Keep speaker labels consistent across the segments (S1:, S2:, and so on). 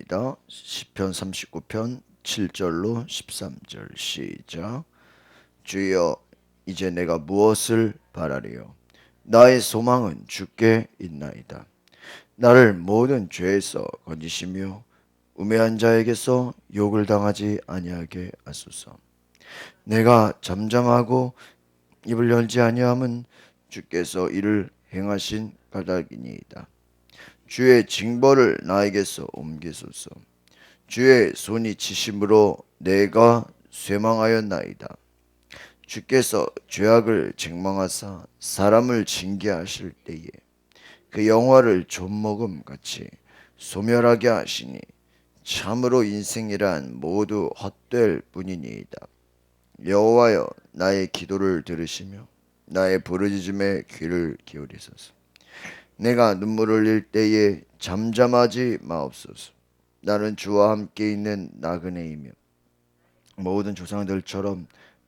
S1: 읽겠습니다. 시편 39편 7절로 13절 시작. 주여, 이제 내가 무엇을 바라리요? 나의 소망은 주께 있나이다. 나를 모든 죄에서 건지시며 우매한 자에게서 욕을 당하지 아니하게 하소서. 내가 잠잠하고 입을 열지 아니함은 주께서 이를 행하신 까닭이니이다. 주의 징벌을 나에게서 옮기소서. 주의 손이 치심으로 내가 쇠망하였나이다. 주께서 죄악을 책망하사 사람을 징계하실 때에 그 영화를 좀먹음 같이 소멸하게 하시니 참으로 인생이란 모두 헛될 뿐이니이다. 여호와여, 나의 기도를 들으시며 나의 부르짖음에 귀를 기울이소서. 내가 눈물을 흘릴 때에 잠잠하지 마옵소서. 나는 주와 함께 있는 나그네이며 모든 조상들처럼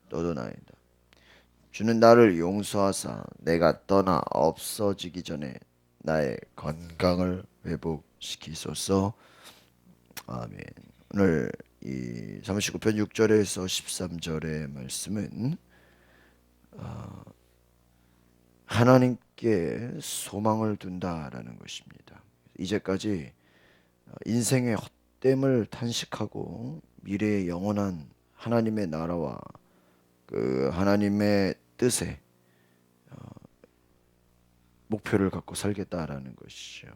S1: 떠도나이다. 주는 나를 용서하사 내가 떠나 없어지기 전에 나의 건강을 회복시키소서. 아멘. 오늘 이 39편 6절에서 13절의 말씀은 하나님께 소망을 둔다라는 것입니다. 이제까지 인생의 헛됨을 탄식하고 미래의 영원한 하나님의 나라와 그 하나님의 뜻에 목표를 갖고 살겠다라는 것이죠.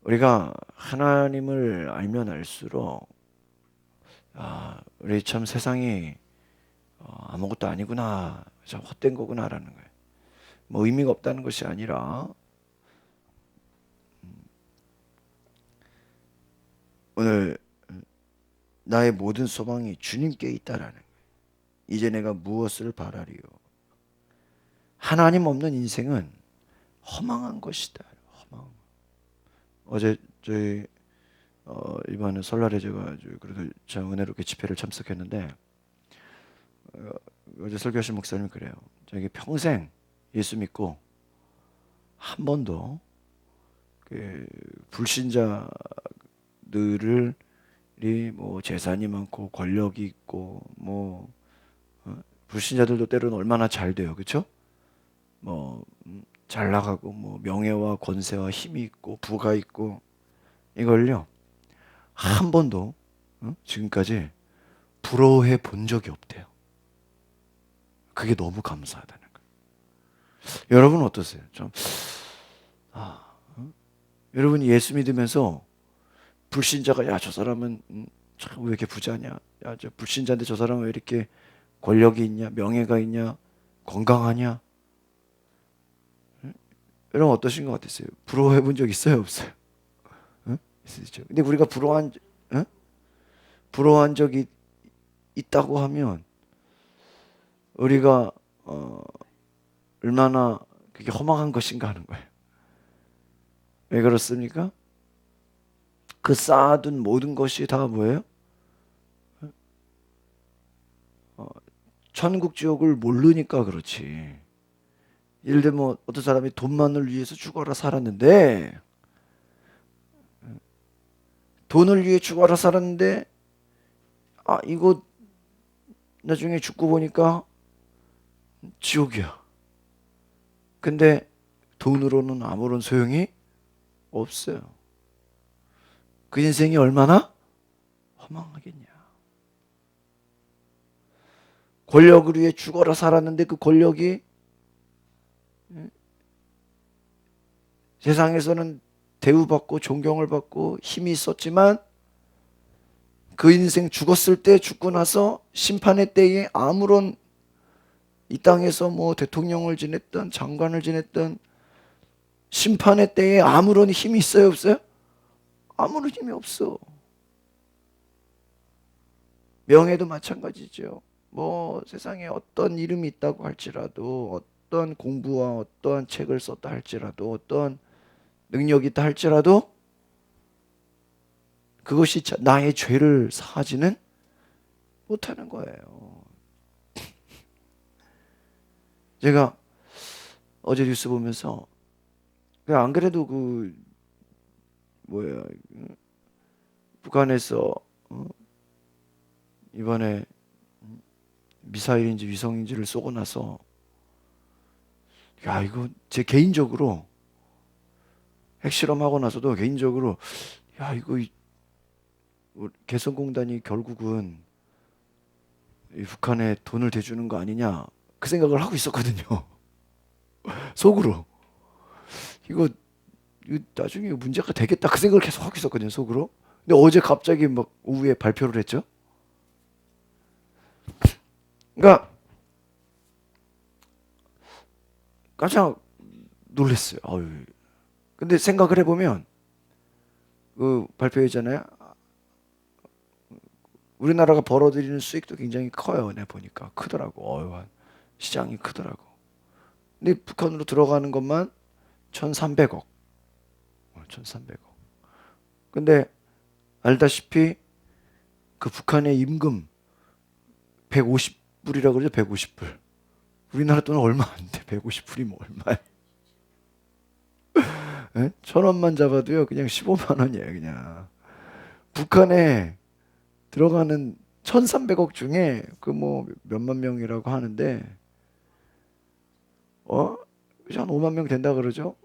S1: 우리가 하나님을 알면 알수록 우리 참 세상이 아무것도 아니구나, 참 헛된 거구나라는 거예요. 뭐 의미가 없다는 것이 아니라 오늘 나의 모든 소망이 주님께 있다라는 거예요. 이제 내가 무엇을 바라리요? 하나님 없는 인생은 허망한 것이다. 허망. 어제 저희 이번에 설날에 제가 그래도 참 은혜롭게 집회를 참석했는데 어제 설교하신 목사님이 그래요. 자기 평생 예수 믿고 한 번도 그 불신자들을 뭐 재산이 많고 권력이 있고 뭐 불신자들도 때로는 얼마나 잘 돼요, 그렇죠? 뭐 잘 나가고 뭐 명예와 권세와 힘이 있고 부가 있고 이걸요 한 번도 지금까지 부러워해 본 적이 없대요. 그게 너무 감사하다는 거예요. 여러분 어떠세요? 좀 여러분이 예수 믿으면서 불신자가 야 저 사람은 참 왜 이렇게 부자냐? 야 저 불신자인데 저 사람은 왜 이렇게 권력이 있냐? 명예가 있냐? 건강하냐? 여러분 어떠신 것 같으세요? 부러워해 본 적 있어요, 없어요? 응? 있으시죠? 근데 우리가 부러워한 적이 있다고 하면 우리가 얼마나 그게 허망한 것인가 하는 거예요. 왜 그렇습니까? 그 쌓아둔 모든 것이 다 뭐예요? 천국 지옥을 모르니까 그렇지. 예를 들면 어떤 사람이 돈만을 위해서 죽어라 살았는데 돈을 위해 죽어라 살았는데 이거 나중에 죽고 보니까 지옥이야. 근데 돈으로는 아무런 소용이 없어요. 그 인생이 얼마나 허망하겠냐. 권력을 위해 죽어라 살았는데 그 권력이 세상에서는 대우받고 존경을 받고 힘이 있었지만 그 인생 죽었을 때 죽고 나서 심판의 때에 아무런 이 땅에서 뭐 대통령을 지냈던 장관을 지냈던 심판의 때에 아무런 힘이 있어요, 없어요? 아무런 힘이 없어. 명예도 마찬가지죠. 뭐 세상에 어떤 이름이 있다고 할지라도 어떤 공부와 어떠한 책을 썼다 할지라도 어떤 능력이 있다 할지라도 그것이 나의 죄를 사하지는 못하는 거예요. 제가 어제 뉴스 보면서 안 그래도 그 뭐야, 북한에서 이번에 미사일인지 위성인지를 쏘고 나서, 야, 이거 제 개인적으로 핵실험하고 나서도 개인적으로, 야, 이거 개성공단이 결국은 이 북한에 돈을 대주는 거 아니냐, 그 생각을 하고 있었거든요. 속으로. 이거, 이거 나중에 문제가 되겠다, 그 생각을 계속 하고 있었거든요, 속으로. 근데 어제 갑자기 막 오후에 발표를 했죠. 그러니까 깜짝 놀랐어요. 아유. 근데 생각을 해보면 그 발표했잖아요. 우리나라가 벌어들이는 수익도 굉장히 커요. 내가 보니까 크더라고. 시장이 크더라고. 근데 북한으로 들어가는 것만 1,300억. 1,300억. 근데 알다시피 그 북한의 임금 150불이라고 그러죠. 150불. 우리나라 돈은 얼마 안 돼. 150불이 뭐 얼마야. 1,000원만 잡아도요. 그냥 15만 원이에요. 그냥. 북한에 들어가는 1,300억 중에 그 뭐 몇만 명이라고 하는데 그래서 한 5만 명 된다 그러죠.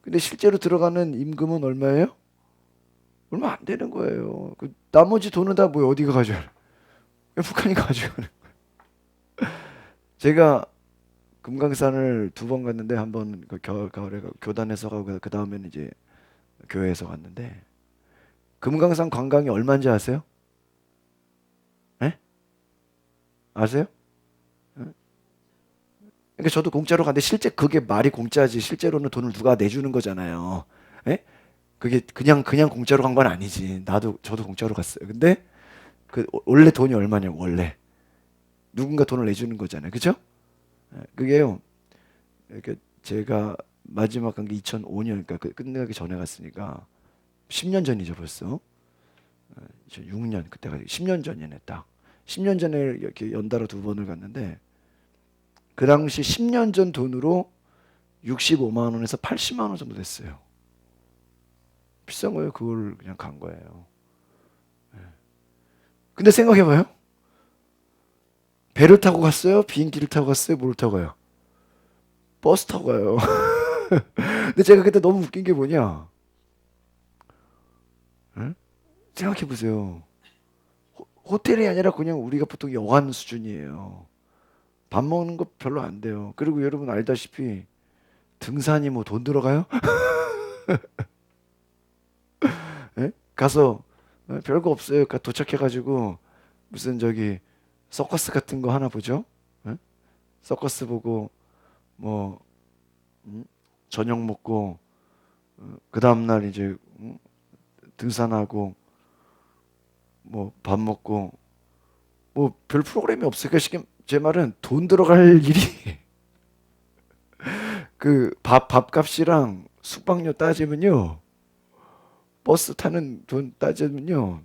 S1: 근데 실제로 들어가는 임금은 얼마예요? 얼마 안 되는 거예요. 그 나머지 돈은 다 뭐 어디가 가져요? 북한이 가져가는. 제가 금강산을 2번 갔는데 한 번 그 가을에 교단에서 가고 그 다음에는 이제 교회에서 갔는데 금강산 관광이 얼마인지 아세요? 예? 아세요? 그러니까 저도 공짜로 갔는데 실제 그게 말이 공짜지 실제로는 돈을 누가 내주는 거잖아요. 예? 그게 그냥 공짜로 간 건 아니지. 저도 공짜로 갔어요. 근데 그 원래 돈이 얼마냐고 원래 누군가 돈을 내주는 거잖아요. 그죠? 그게요. 이렇게 제가 마지막 간 게 2005년, 그러니까 끝나기 전에 갔으니까 10년 전이죠 벌써. 2006년 그때가 10년 전이네 딱. 10년 전에 이렇게 연달아 2번을 갔는데 그 당시 10년 전 돈으로 65만 원에서 80만 원 정도 됐어요. 비싼 거예요. 그걸 그냥 간 거예요. 근데 생각해봐요. 배를 타고 갔어요? 비행기를 타고 갔어요? 뭘 타고 가요? 버스 타고 가요. 근데 제가 그때 너무 웃긴 게 뭐냐? 응? 생각해보세요. 호텔이 아니라 그냥 우리가 보통 여관 수준이에요. 밥 먹는 거 별로 안 돼요. 그리고 여러분 알다시피 등산이 뭐 돈 들어가요? 예? 가서 별거 없어요. 도착해가지고 무슨 저기 서커스 같은 거 하나 보죠. 예? 서커스 보고 뭐 저녁 먹고 그 다음날 이제 등산하고 뭐 밥 먹고 뭐 별 프로그램이 없어요. 그러니까 제 말은 돈 들어갈 일이 그 밥값이랑 숙박료 따지면요. 버스 타는 돈 따지면요.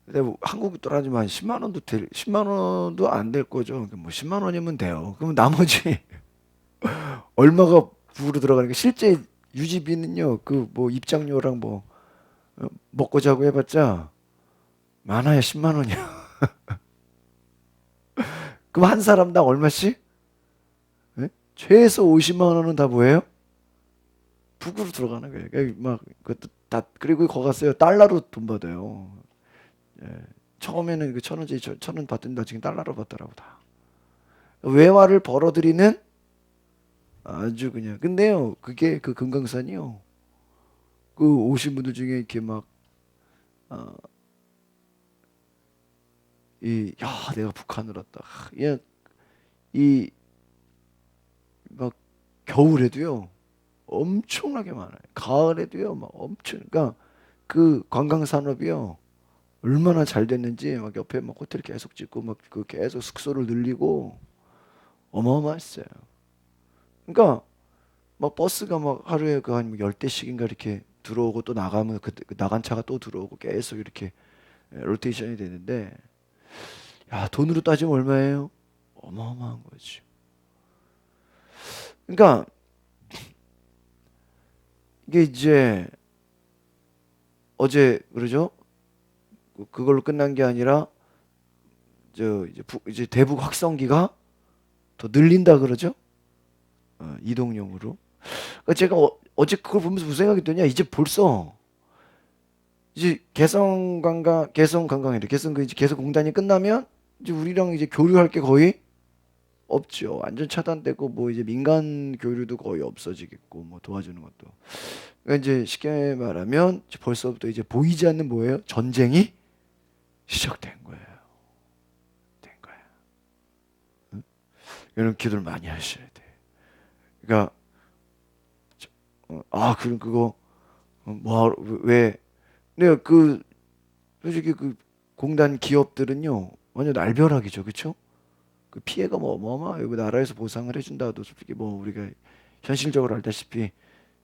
S1: 근데 뭐 한국 돈으로만 10만 원도 10만 원도 안 될 거죠. 그러니까 뭐 10만 원이면 돼요. 그럼 나머지 얼마가 부로 들어가는 게 실제 유지비는요. 그 뭐 입장료랑 뭐 먹고 자고 해봤자 많아야 10만 원이야. 그럼 한 사람당 얼마씩? 예? 최소 50만 원은 다 뭐예요? 북으로 들어가는 거예요. 그러니까 막 그것도 다 그리고 거기 갔어요. 달러로 돈 받아요. 예. 처음에는 그 1,000원짜리 1,000원 받던데 나중에 달러로 받더라고 다. 외화를 벌어들이는 아주 그냥. 근데요, 그게 그 금강산이요. 그 오신 분들 중에 이렇게 막, 어, 내가 북한을 왔다. 야, 이, 막, 겨울에도요, 엄청나게 많아요. 가을에도요, 막 엄청, 그러니까 그 관광산업이요, 얼마나 잘 됐는지, 막 옆에 막 호텔 계속 짓고, 막 그 계속 숙소를 늘리고, 어마어마했어요. 그러니까, 막 버스가 막 하루에 그 한 10대씩인가 이렇게 들어오고 또 나가면 그 나간 차가 또 들어오고 계속 이렇게 로테이션이 되는데 야 돈으로 따지면 얼마예요? 어마어마한 거지. 그러니까 이게 이제 어제 그러죠? 그걸로 끝난 게 아니라 이제 대북 확성기가 더 늘린다 그러죠? 이동용으로. 그러니까 제가 어제 그걸 보면서 무슨 생각이 드냐? 이제 벌써 이제 개성 그 이제 개성 공단이 끝나면 이제 우리랑 이제 교류할 게 거의 없죠. 완전 차단되고 뭐 이제 민간 교류도 거의 없어지겠고 뭐 도와주는 것도. 그러니까 이제 쉽게 말하면 이제 벌써부터 이제 보이지 않는 뭐예요? 전쟁이 시작된 거예요. 된 거예요. 응? 이런 기도를 많이 하셔야 돼. 그러니까 그럼 그거 왜 내가 솔직히 그 공단 기업들은요 완전 날벼락이죠, 그렇죠? 그 피해가 뭐 어마어마해요. 그 나라에서 보상을 해준다도 솔직히 뭐 우리가 현실적으로 알다시피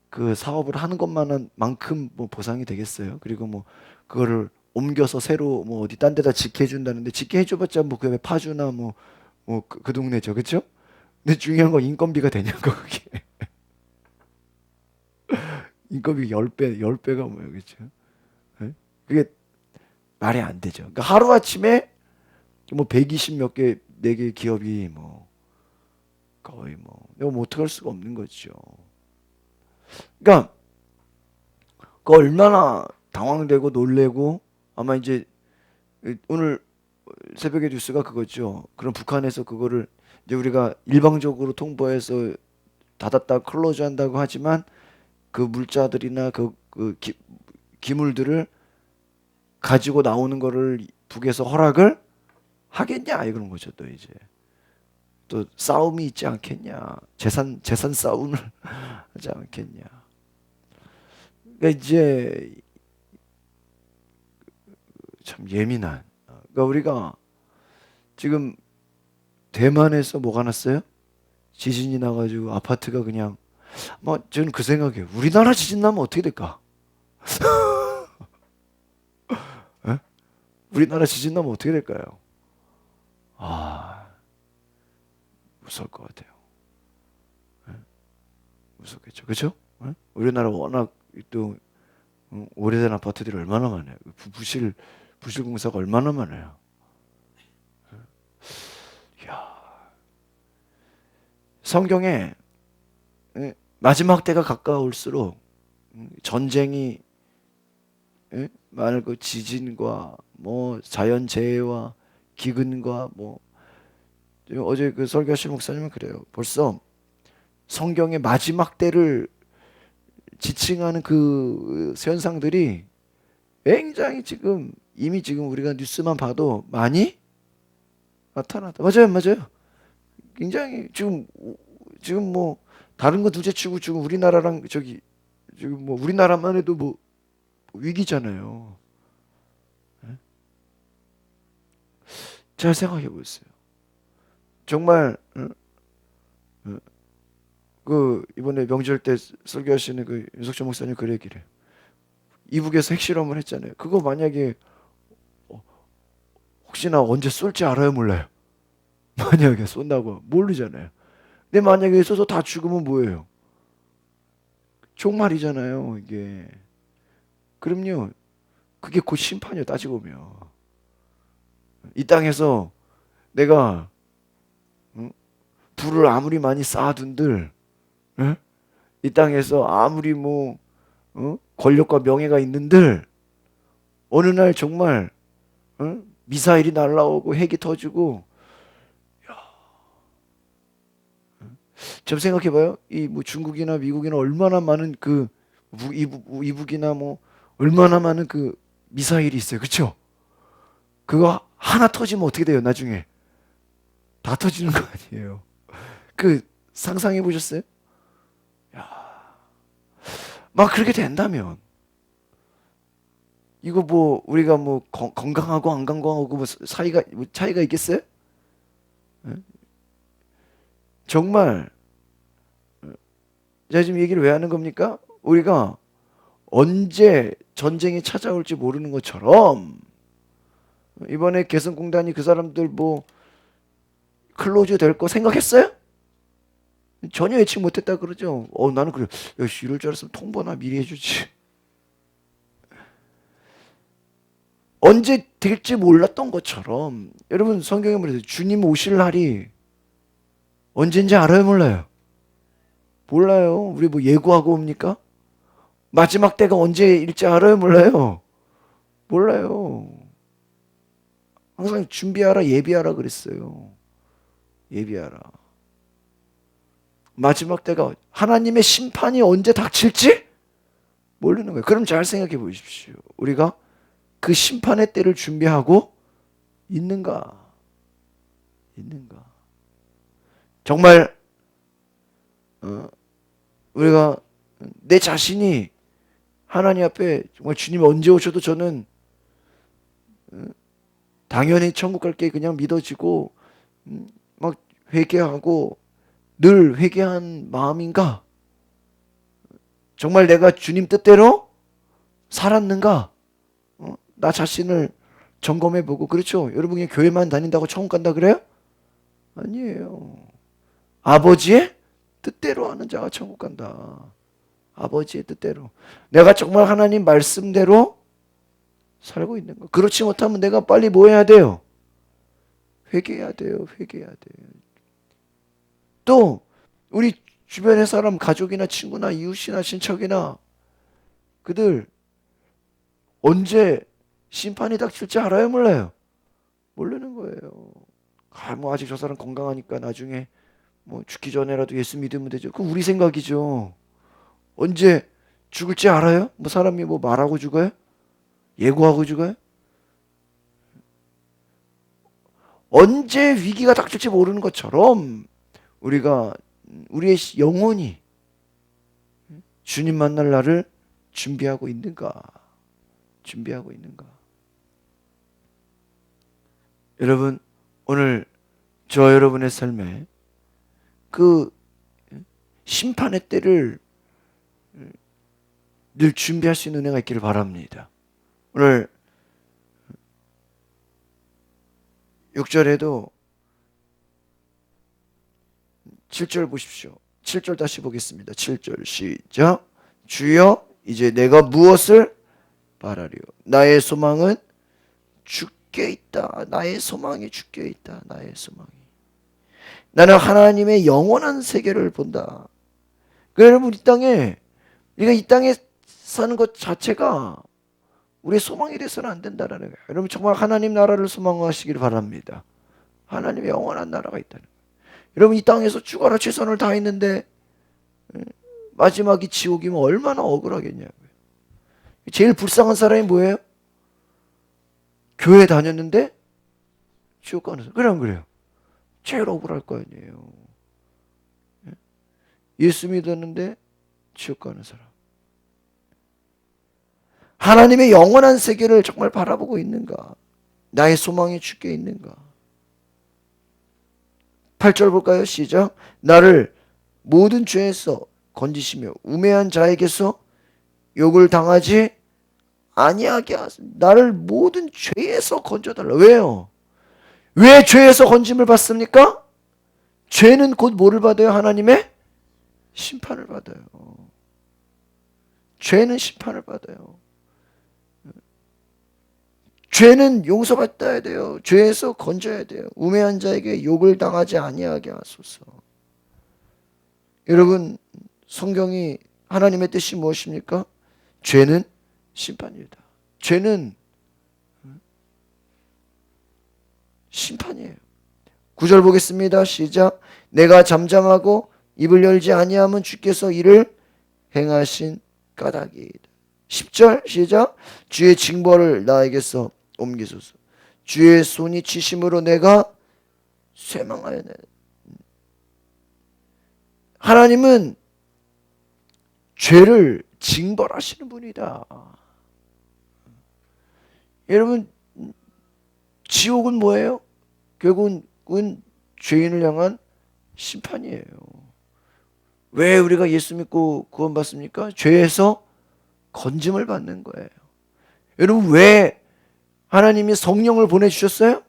S1: 그 사업을 하는 것만큼 뭐 보상이 되겠어요. 그리고 뭐 그거를 옮겨서 새로 뭐 어디 딴 데다 직해준다는데 직해줘봤자 뭐 그게 파주나 그 동네죠, 그렇죠? 근데 중요한 건 인건비가 되냐고 그게. 인건비 10배가 뭐예요, 그렇죠? 예? 그게 말이 안 되죠. 그러니까 하루아침에 뭐 120 몇 개, 4개 기업이 뭐 거의 뭐 내가 뭐 어떡할 수가 없는 거죠. 그러니까 그 얼마나 당황되고 놀래고 아마 이제 오늘 새벽의 뉴스가 그거죠. 그럼 북한에서 그거를 이제 우리가 일방적으로 통보해서 닫았다 클로즈 한다고 하지만 그 물자들이나 기물들을 가지고 나오는 거를 북에서 허락을 하겠냐 이런 거죠. 또 이제 또 싸움이 있지 않겠냐. 재산 싸움을 하지 않겠냐. 그러니까 이제 참 예민한. 그러니까 우리가 지금 대만에서 뭐가 났어요? 지진이 나가지고 아파트가 그냥 뭐 저는 그 생각이에요. 우리나라 지진 나면 어떻게 될까? 에? 우리나라 지진 나면 어떻게 될까요? 아 무서울 것 같아요. 에? 무섭겠죠, 그렇죠? 우리나라 워낙 또 오래된 아파트들이 얼마나 많아요. 부실 공사가 얼마나 많아요. 이야, 성경에 마지막 때가 가까울수록 전쟁이 많을 그 지진과 뭐 자연재해와 기근과 뭐 어제 그 설교하신 목사님은 그래요. 벌써 성경의 마지막 때를 지칭하는 그 현상들이 굉장히 지금 이미 지금 우리가 뉴스만 봐도 많이 나타났다. 맞아요, 맞아요. 굉장히 지금 뭐 다른 거 둘째치고 지금 우리나라랑 지금 뭐 우리나라만 해도 뭐 위기잖아요. 잘 생각해 보세요. 정말 그 이번에 명절 때 설교하시는 그 윤석철 목사님 그 얘기를 이북에서 핵실험을 했잖아요. 그거 만약에 혹시나 언제 쏠지 알아요, 몰라요? 만약에 쏜다고 모르잖아요. 근데 만약에 쏘서 다 죽으면 뭐예요? 종말이잖아요, 이게. 그럼요. 그게 곧 심판이요, 따지고 보면. 이 땅에서 내가 불을 아무리 많이 쌓아둔들, 에? 이 땅에서 아무리 권력과 명예가 있는들, 어느 날 정말 미사일이 날라오고 핵이 터지고, 좀 생각해봐요. 이 뭐 중국이나 미국이나 얼마나 많은 이북이나 뭐 얼마나 많은 그 미사일이 있어요, 그렇죠? 그거 하나 터지면 어떻게 돼요? 나중에 다 터지는 거 아니에요? 그 상상해 보셨어요? 막 그렇게 된다면 이거 뭐 우리가 뭐 건강하고 안 건강하고 뭐 사이가 뭐 차이가 있겠어요? 예? 정말 제가 지금 얘기를 왜 하는 겁니까? 우리가 언제 전쟁이 찾아올지 모르는 것처럼 이번에 개성공단이 그 사람들 뭐 클로즈 될 거 생각했어요? 전혀 예측 못했다 그러죠. 나는 그래. 야, 이럴 줄 알았으면 통보나 미리 해주지. 언제 될지 몰랐던 것처럼 여러분 성경에 말해서 주님 오실 날이 언젠지 알아요, 몰라요? 몰라요. 우리 뭐 예고하고 옵니까? 마지막 때가 언제일지 알아요, 몰라요? 몰라요. 항상 준비하라, 예비하라 그랬어요. 예비하라. 마지막 때가 하나님의 심판이 언제 닥칠지 모르는 거예요. 그럼 잘 생각해 보십시오. 우리가 그 심판의 때를 준비하고 있는가? 있는가? 정말 우리가 내 자신이 하나님 앞에 정말 주님 언제 오셔도 저는 당연히 천국 갈게 그냥 믿어지고 막 회개하고 늘 회개한 마음인가? 정말 내가 주님 뜻대로 살았는가? 나 자신을 점검해보고. 그렇죠? 여러분이 교회만 다닌다고 천국 간다 그래요? 아니에요. 아버지의 뜻대로 하는 자가 천국 간다. 아버지의 뜻대로. 내가 정말 하나님 말씀대로 살고 있는 거. 그렇지 못하면 내가 빨리 뭐 해야 돼요? 회개해야 돼요. 회개해야 돼요. 또 우리 주변의 사람, 가족이나 친구나 이웃이나 친척이나 그들 언제 심판이 닥칠지 알아요, 몰라요? 모르는 거예요. 뭐 아직 저 사람 건강하니까 나중에 뭐 죽기 전에라도 예수 믿으면 되죠. 그건 우리 생각이죠. 언제 죽을지 알아요? 뭐 사람이 뭐 말하고 죽어요? 예고하고 죽어요? 언제 위기가 닥칠지 모르는 것처럼 우리가 우리의 영혼이 주님 만날 날을 준비하고 있는가? 준비하고 있는가? 여러분, 오늘 저 여러분의 삶에 그 심판의 때를 늘 준비할 수 있는 은혜가 있기를 바랍니다. 오늘 6절에도 7절 보십시오. 7절 다시 보겠습니다. 7절 시작. 주여 이제 내가 무엇을 바라리요? 나의 소망은 주께 있다. 나의 소망이 주께 있다. 나의 소망이. 나는 하나님의 영원한 세계를 본다. 여러분, 우리가 이 땅에 사는 것 자체가 우리의 소망이 돼서는 안 된다는 거예요. 여러분, 정말 하나님 나라를 소망하시길 바랍니다. 하나님의 영원한 나라가 있다는 거예요. 여러분, 이 땅에서 죽어라 최선을 다했는데 마지막이 지옥이면 얼마나 억울하겠냐고요. 제일 불쌍한 사람이 뭐예요? 교회 다녔는데 지옥 가는 사람. 그래 안 그래요? 제일 억울할 거 아니에요. 예수 믿었는데 지옥 가는 사람. 하나님의 영원한 세계를 정말 바라보고 있는가? 나의 소망이 주께 있는가? 8절 볼까요? 시작. 나를 모든 죄에서 건지시며 우매한 자에게서 욕을 당하지 아니하게 하소서. 나를 모든 죄에서 건져달라. 왜요? 왜 죄에서 건짐을 받습니까? 죄는 곧 뭐를 받아요? 하나님의 심판을 받아요. 죄는 심판을 받아요. 죄는 용서받아야 돼요. 죄에서 건져야 돼요. 우매한 자에게 욕을 당하지 아니하게 하소서. 여러분, 성경이 하나님의 뜻이 무엇입니까? 죄는 심판이다. 죄는 심판이에요. 9절 보겠습니다. 시작. 내가 잠잠하고 입을 열지 아니하면 주께서 이를 행하신 까닭이다. 10절 시작. 주의 징벌을 나에게서 옮기소서. 주의 손이 치심으로 내가 쇠망하였네. 하나님은 죄를 징벌하시는 분이다. 여러분, 지옥은 뭐예요? 결국은 죄인을 향한 심판이에요. 왜 우리가 예수 믿고 구원받습니까? 죄에서 건짐을 받는 거예요. 여러분, 왜 하나님이 성령을 보내주셨어요?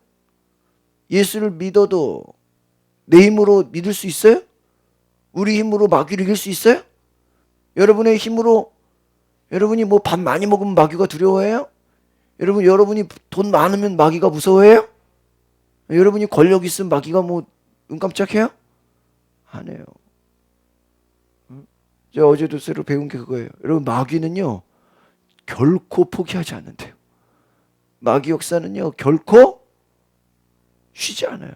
S1: 예수를 믿어도 내 힘으로 믿을 수 있어요? 우리 힘으로 마귀를 이길 수 있어요? 여러분의 힘으로 여러분이 뭐 밥 많이 먹으면 마귀가 두려워해요? 여러분이 돈 많으면 마귀가 무서워해요? 여러분이 권력 있으면 마귀가 뭐 눈 깜짝해요? 안 해요. 제가 어제도 새로 배운 게 그거예요. 여러분, 마귀는요 결코 포기하지 않는데요. 마귀 역사는요 결코 쉬지 않아요.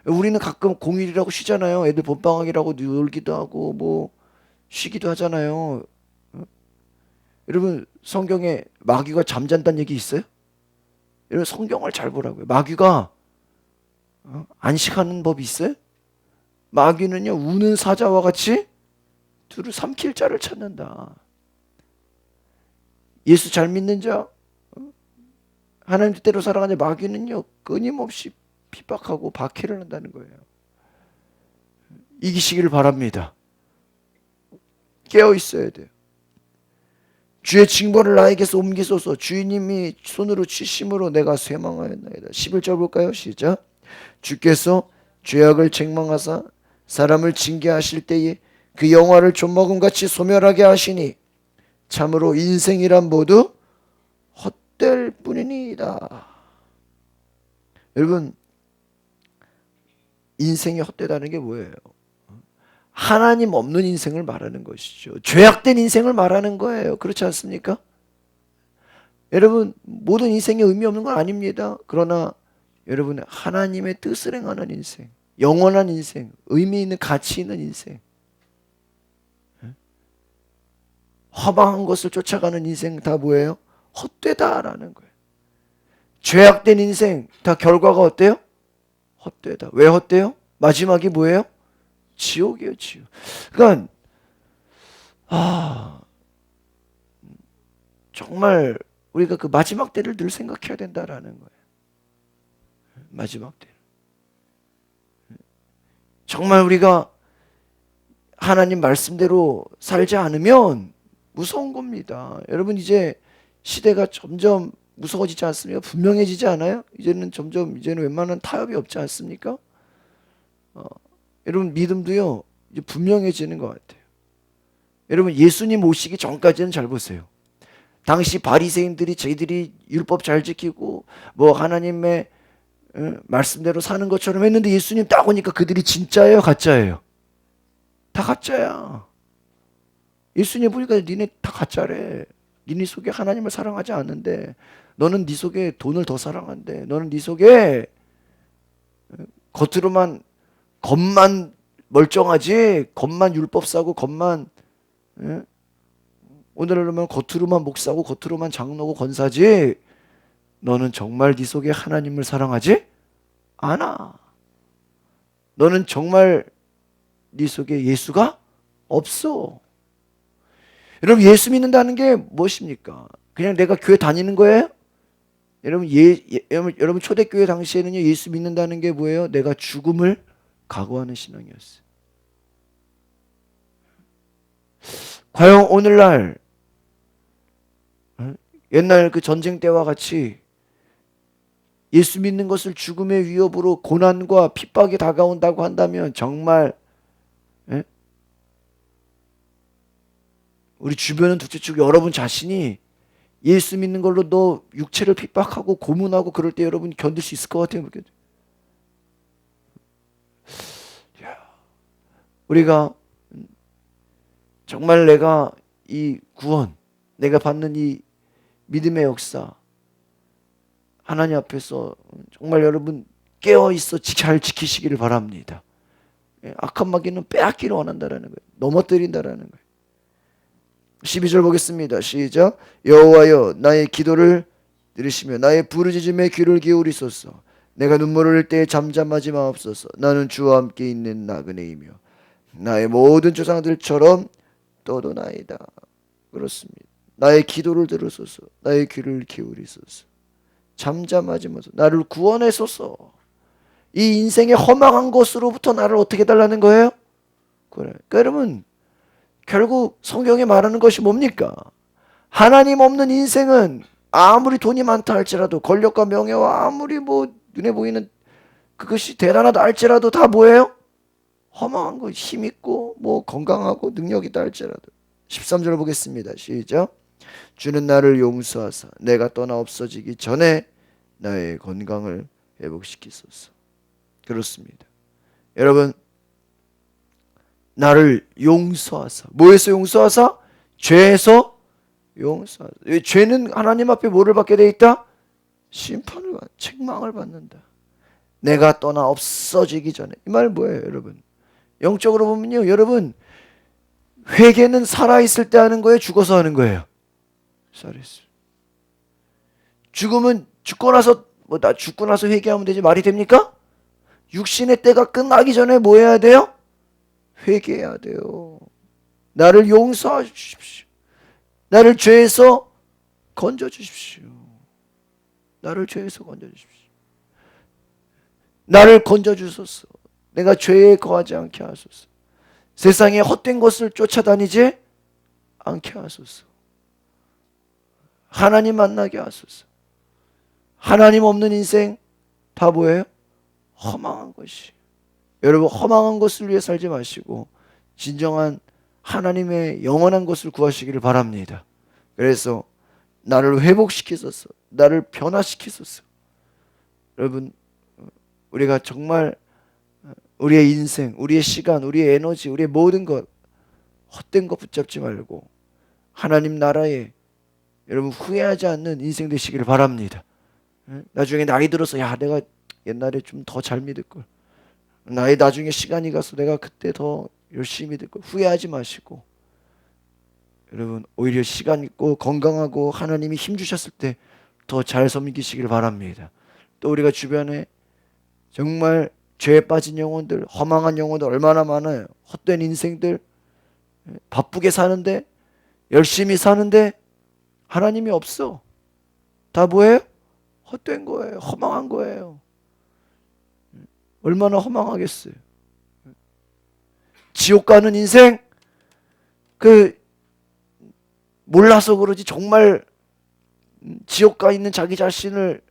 S1: 우리는 가끔 공휴일이라고 쉬잖아요. 애들 본방학이라고 놀기도 하고 뭐 쉬기도 하잖아요. 여러분, 성경에 마귀가 잠잔다는 얘기 있어요? 여러분, 성경을 잘 보라고요. 마귀가 안식하는 법이 있어요? 마귀는요 우는 사자와 같이 두루 삼킬 자를 찾는다. 예수 잘 믿는 자, 하나님 뜻대로 살아가는 마귀는요 끊임없이 핍박하고 박해를 한다는 거예요. 이기시기를 바랍니다. 깨어 있어야 돼요. 주의 징벌을 나에게서 옮기소서. 주인님이 손으로 치심으로 내가 쇠망하였나이다. 11절 볼까요? 시작. 주께서 죄악을 책망하사 사람을 징계하실 때에 그 영화를 좀먹음같이 소멸하게 하시니 참으로 인생이란 모두 헛될 뿐이니이다. 여러분, 인생이 헛되다는 게 뭐예요? 하나님 없는 인생을 말하는 것이죠. 죄악된 인생을 말하는 거예요. 그렇지 않습니까? 여러분, 모든 인생에 의미 없는 건 아닙니다. 그러나 여러분, 하나님의 뜻을 행하는 인생, 영원한 인생, 의미 있는 가치 있는 인생, 허망한 것을 쫓아가는 인생 다 뭐예요? 헛되다라는 거예요. 죄악된 인생 다 결과가 어때요? 헛되다. 왜 헛돼요? 마지막이 뭐예요? 지옥이에요, 지옥. 그러니까 정말 우리가 그 마지막 때를 늘 생각해야 된다라는 거예요. 마지막 때. 정말 우리가 하나님 말씀대로 살지 않으면 무서운 겁니다. 여러분, 이제 시대가 점점 무서워지지 않습니까? 분명해지지 않아요? 이제는 웬만한 타협이 없지 않습니까? 여러분, 믿음도요 이제 분명해지는 것 같아요. 여러분, 예수님 오시기 전까지는 잘 보세요. 당시 바리새인들이 저희들이 율법 잘 지키고 뭐 하나님의 말씀대로 사는 것처럼 했는데 예수님 딱 오니까 그들이 진짜예요, 가짜예요? 다 가짜야. 예수님 보니까 니네 다 가짜래. 니네 속에 하나님을 사랑하지 않는데, 너는 네 속에 돈을 더 사랑한대. 너는 네 속에 겉으로만 겉만 멀쩡하지, 겉만 율법 사고 겉만 오늘날로만 겉으로만 목사고 겉으로만 장로고 권사지, 너는 정말 네 속에 하나님을 사랑하지 않아. 너는 정말 네 속에 예수가 없어. 여러분, 예수 믿는다는 게 무엇입니까? 그냥 내가 교회 다니는 거예요? 여러분 초대교회 당시에는요 예수 믿는다는 게 뭐예요? 내가 죽음을 각오하는 신앙이었어요. 과연 오늘날 옛날 그 전쟁 때와 같이 예수 믿는 것을 죽음의 위협으로 고난과 핍박이 다가온다고 한다면 정말 우리 주변은 둘째치고 여러분 자신이 예수 믿는 걸로 너 육체를 핍박하고 고문하고 그럴 때 여러분 견딜 수 있을 것 같아요? 우리가 정말 내가 이 구원, 내가 받는 이 믿음의 역사, 하나님 앞에서 정말 여러분 깨어있어 잘 지키시기를 바랍니다. 악한 마귀는 빼앗기를 원한다라는 거예요. 넘어뜨린다라는 거예요. 12절 보겠습니다. 시작. 여호와여, 나의 기도를 들으시며 나의 부르짖음에 귀를 기울이소서. 내가 눈물을 흘릴 때 잠잠하지 마옵소서. 나는 주와 함께 있는 나그네이며 나의 모든 조상들처럼 떠도나이다. 그렇습니다. 나의 기도를 들으소서. 나의 귀를 기울이소서. 잠잠하지 마소서. 나를 구원하소서. 이 인생의 허망한 것으로부터 나를 어떻게 달라는 거예요? 그래. 그러니까 여러분, 결국 성경에 말하는 것이 뭡니까? 하나님 없는 인생은 아무리 돈이 많다 할지라도, 권력과 명예와 아무리 뭐 눈에 보이는 그것이 대단하다 할지라도 다 뭐예요? 허망한 거 힘있고 뭐 건강하고 능력 있다 할지라도 13절 보겠습니다. 시작. 주는 나를 용서하사 내가 떠나 없어지기 전에 나의 건강을 회복시키소서. 그렇습니다. 여러분, 나를 용서하사, 뭐에서 용서하사? 죄에서 용서하사. 죄는 하나님 앞에 뭐를 받게 돼 있다? 심판을 책망을 받는다. 내가 떠나 없어지기 전에. 이 말 뭐예요, 여러분? 영적으로 보면요, 여러분, 회개는 살아있을 때 하는 거예요, 죽어서 하는 거예요? 살아있을. 죽으면 죽고 나서 뭐 나 죽고 나서 회개하면 되지 말이 됩니까? 육신의 때가 끝나기 전에 뭐 해야 돼요? 회개해야 돼요. 나를 용서해 주십시오. 나를 죄에서 건져 주십시오. 나를 죄에서 건져 주십시오. 나를 건져 주소서. 내가 죄에 거하지 않게 하소서. 세상에 헛된 것을 쫓아다니지 않게 하소서. 하나님 만나게 하소서. 하나님 없는 인생 다 뭐예요? 허망한 것이. 여러분, 허망한 것을 위해 살지 마시고 진정한 하나님의 영원한 것을 구하시기를 바랍니다. 그래서 나를 회복시키소서. 나를 변화시키소서. 여러분, 우리가 정말 우리의 인생, 우리의 시간, 우리의 에너지, 우리의 모든 것 헛된 것 붙잡지 말고 하나님 나라에 여러분 후회하지 않는 인생 되시기를 바랍니다. 나중에 나이 들어서 야 내가 옛날에 좀 더 잘 믿을 걸. 나의 나중에 시간이 가서 내가 그때 더 열심히 믿을 걸. 후회하지 마시고 여러분 오히려 시간 있고 건강하고 하나님이 힘 주셨을 때 더 잘 섬기시길 바랍니다. 또 우리가 주변에 정말 죄에 빠진 영혼들, 허망한 영혼들 얼마나 많아요. 헛된 인생들, 바쁘게 사는데 열심히 사는데 하나님이 없어. 다 뭐예요? 헛된 거예요. 허망한 거예요. 얼마나 허망하겠어요. 지옥 가는 인생, 몰라서 그러지 정말 지옥 가 있는 자기 자신을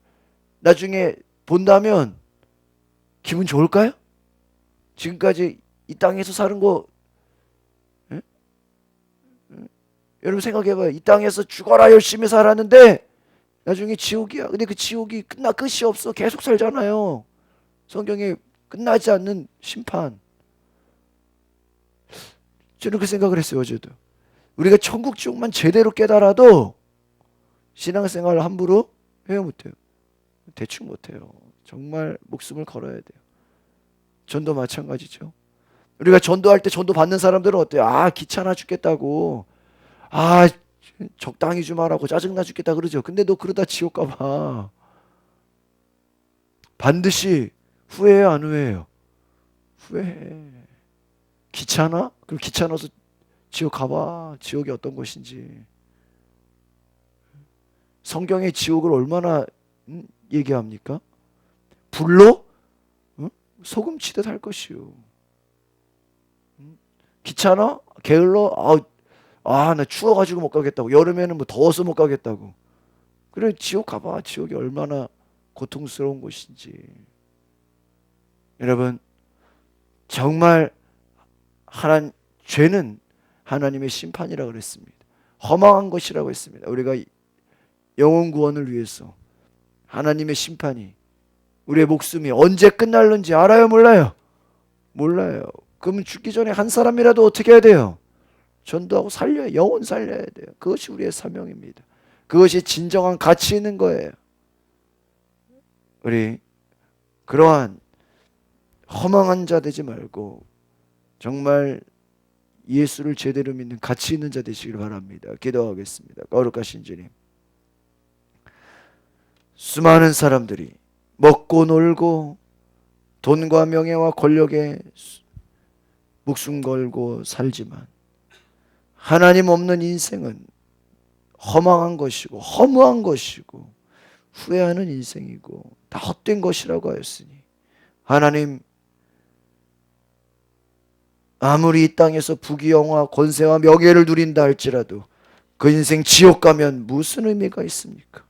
S1: 나중에 본다면 기분 좋을까요? 지금까지 이 땅에서 사는 거 여러분 생각해봐요. 이 땅에서 죽어라 열심히 살았는데 나중에 지옥이야. 근데 그 지옥이 끝이 없어. 계속 살잖아요. 성경에 끝나지 않는 심판. 저는 그 생각을 했어요. 어제도. 우리가 천국 지옥만 제대로 깨달아도 신앙생활을 함부로 해요 못해요? 대충 못해요. 정말 목숨을 걸어야 돼요. 전도 마찬가지죠. 우리가 전도할 때 전도 받는 사람들은 어때요? 아 귀찮아 죽겠다고. 아 적당히 좀 하라고 짜증나 죽겠다 그러죠. 근데 너 그러다 지옥 가봐. 반드시 후회해요 안 후회해요? 후회해. 귀찮아? 그럼 귀찮아서 지옥 가봐. 지옥이 어떤 곳인지. 성경의 지옥을 얼마나 얘기합니까? 불로 소금 치듯 할 것이요. 귀찮아? 게을러? 나 추워가지고 못 가겠다고. 여름에는 뭐 더워서 못 가겠다고. 그래 지옥 가봐. 지옥이 얼마나 고통스러운 곳인지. 여러분 정말 죄는 하나님의 심판이라고 그랬습니다. 허망한 것이라고 했습니다. 우리가 영혼 구원을 위해서 하나님의 심판이 우리의 목숨이 언제 끝날는지 알아요 몰라요? 몰라요. 그러면 죽기 전에 한 사람이라도 어떻게 해야 돼요? 전도하고 살려야, 영혼 살려야 돼요. 그것이 우리의 사명입니다. 그것이 진정한 가치 있는 거예요. 우리 그러한 허망한 자 되지 말고 정말 예수를 제대로 믿는 가치 있는 자 되시길 바랍니다. 기도하겠습니다. 거룩하신 주님, 수많은 사람들이 먹고 놀고 돈과 명예와 권력에 목숨 걸고 살지만 하나님 없는 인생은 허망한 것이고 허무한 것이고 후회하는 인생이고 다 헛된 것이라고 하였으니 하나님, 아무리 이 땅에서 부귀영화 권세와 명예를 누린다 할지라도 그 인생 지옥 가면 무슨 의미가 있습니까?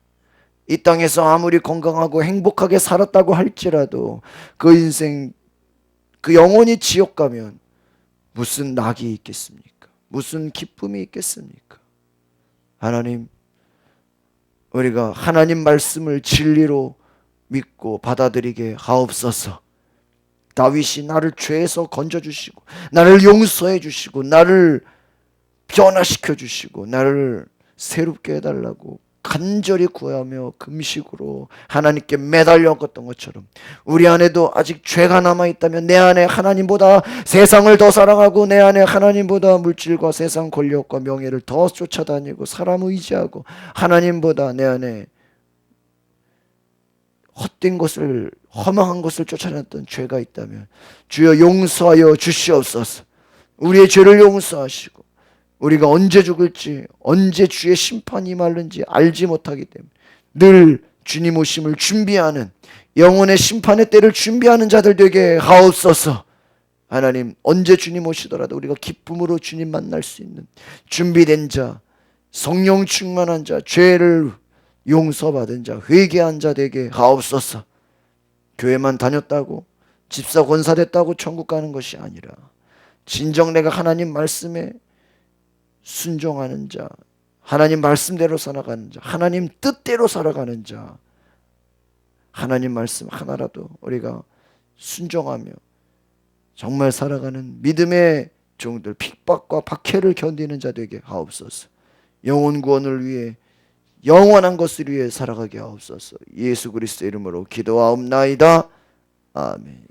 S1: 이 땅에서 아무리 건강하고 행복하게 살았다고 할지라도 그 인생 그 영혼이 지옥 가면 무슨 낙이 있겠습니까? 무슨 기쁨이 있겠습니까? 하나님, 우리가 하나님 말씀을 진리로 믿고 받아들이게 하옵소서. 다윗이 나를 죄에서 건져주시고 나를 용서해 주시고 나를 변화시켜 주시고 나를 새롭게 해달라고 간절히 구하며 금식으로 하나님께 매달렸던 것처럼 우리 안에도 아직 죄가 남아있다면 내 안에 하나님보다 세상을 더 사랑하고 내 안에 하나님보다 물질과 세상 권력과 명예를 더 쫓아다니고 사람 의지하고 하나님보다 내 안에 헛된 것을 허망한 것을 쫓아냈던 죄가 있다면 주여 용서하여 주시옵소서. 우리의 죄를 용서하시고 우리가 언제 죽을지 언제 주의 심판이 임할는지 알지 못하기 때문에 늘 주님 오심을 준비하는 영혼의 심판의 때를 준비하는 자들 되게 하옵소서. 하나님, 언제 주님 오시더라도 우리가 기쁨으로 주님 만날 수 있는 준비된 자, 성령 충만한 자, 죄를 용서받은 자, 회개한 자 되게 하옵소서. 교회만 다녔다고 집사 권사 됐다고 천국 가는 것이 아니라 진정 내가 하나님 말씀에 순종하는 자, 하나님 말씀대로 살아가는 자, 하나님 뜻대로 살아가는 자, 하나님 말씀 하나라도 우리가 순종하며 정말 살아가는 믿음의 종들, 핍박과 박해를 견디는 자 되게 하옵소서. 영혼 구원을 위해 영원한 것을 위해 살아가게 하옵소서. 예수 그리스도 이름으로 기도하옵나이다. 아멘.